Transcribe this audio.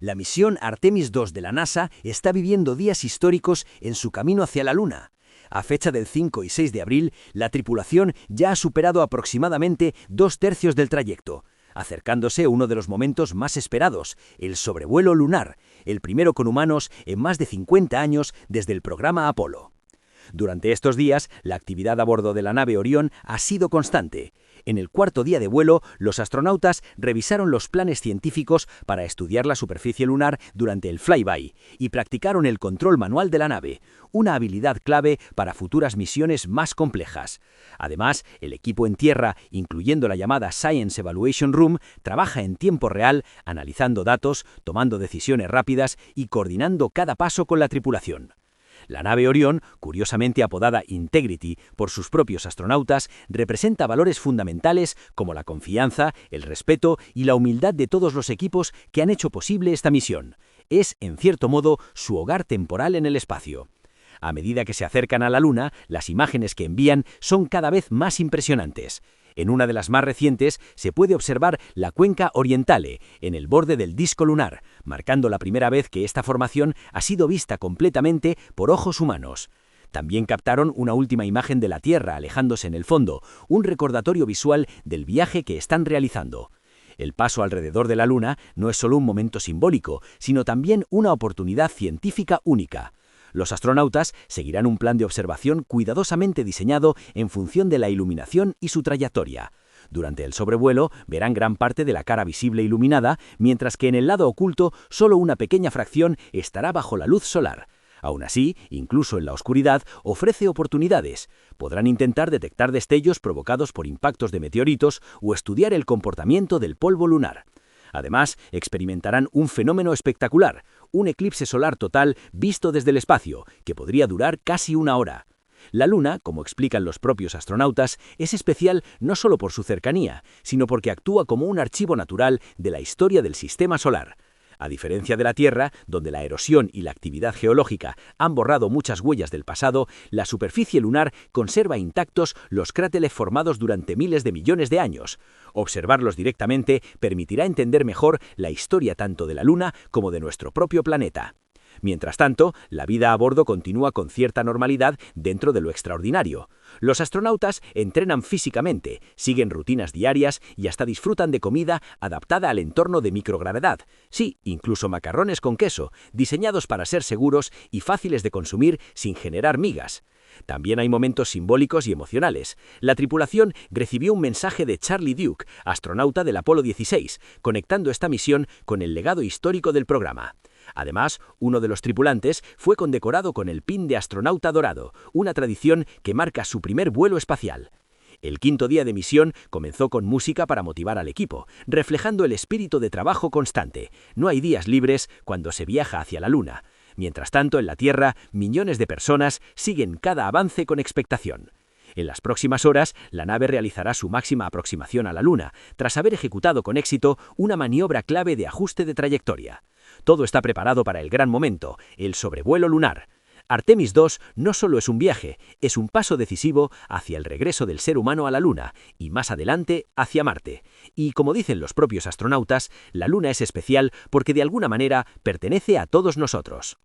La misión Artemis II de la NASA está viviendo días históricos en su camino hacia la Luna. A fecha del 5 y 6 de abril, la tripulación ya ha superado aproximadamente 2/3 del trayecto, acercándose a uno de los momentos más esperados, el sobrevuelo lunar, el primero con humanos en más de 50 años desde el programa Apolo. Durante estos días, la actividad a bordo de la nave Orión ha sido constante. En el cuarto día de vuelo, los astronautas revisaron los planes científicos para estudiar la superficie lunar durante el flyby y practicaron el control manual de la nave, una habilidad clave para futuras misiones más complejas. Además, el equipo en tierra, incluyendo la llamada Science Evaluation Room, trabaja en tiempo real, analizando datos, tomando decisiones rápidas y coordinando cada paso con la tripulación. La nave Orión, curiosamente apodada Integrity por sus propios astronautas, representa valores fundamentales como la confianza, el respeto y la humildad de todos los equipos que han hecho posible esta misión. Es, en cierto modo, su hogar temporal en el espacio. A medida que se acercan a la Luna, las imágenes que envían son cada vez más impresionantes. En una de las más recientes se puede observar la cuenca Orientale, en el borde del disco lunar, marcando la primera vez que esta formación ha sido vista completamente por ojos humanos. También captaron una última imagen de la Tierra alejándose en el fondo, un recordatorio visual del viaje que están realizando. El paso alrededor de la Luna no es solo un momento simbólico, sino también una oportunidad científica única. Los astronautas seguirán un plan de observación cuidadosamente diseñado en función de la iluminación y su trayectoria. Durante el sobrevuelo verán gran parte de la cara visible iluminada, mientras que en el lado oculto solo una pequeña fracción estará bajo la luz solar. Aún así, incluso en la oscuridad, ofrece oportunidades. Podrán intentar detectar destellos provocados por impactos de meteoritos o estudiar el comportamiento del polvo lunar. Además, experimentarán un fenómeno espectacular, un eclipse solar total visto desde el espacio, que podría durar casi una hora. La Luna, como explican los propios astronautas, es especial no solo por su cercanía, sino porque actúa como un archivo natural de la historia del sistema solar. A diferencia de la Tierra, donde la erosión y la actividad geológica han borrado muchas huellas del pasado, la superficie lunar conserva intactos los cráteres formados durante miles de millones de años. Observarlos directamente permitirá entender mejor la historia tanto de la Luna como de nuestro propio planeta. Mientras tanto, la vida a bordo continúa con cierta normalidad dentro de lo extraordinario. Los astronautas entrenan físicamente, siguen rutinas diarias y hasta disfrutan de comida adaptada al entorno de microgravedad. Sí, incluso macarrones con queso, diseñados para ser seguros y fáciles de consumir sin generar migas. También hay momentos simbólicos y emocionales. La tripulación recibió un mensaje de Charlie Duke, astronauta del Apolo 16, conectando esta misión con el legado histórico del programa. Además, uno de los tripulantes fue condecorado con el pin de astronauta dorado, una tradición que marca su primer vuelo espacial. El quinto día de misión comenzó con música para motivar al equipo, reflejando el espíritu de trabajo constante. No hay días libres cuando se viaja hacia la Luna. Mientras tanto, en la Tierra, millones de personas siguen cada avance con expectación. En las próximas horas, la nave realizará su máxima aproximación a la Luna, tras haber ejecutado con éxito una maniobra clave de ajuste de trayectoria. Todo está preparado para el gran momento, el sobrevuelo lunar. Artemis II no solo es un viaje, es un paso decisivo hacia el regreso del ser humano a la Luna y más adelante hacia Marte. Y como dicen los propios astronautas, la Luna es especial porque de alguna manera pertenece a todos nosotros.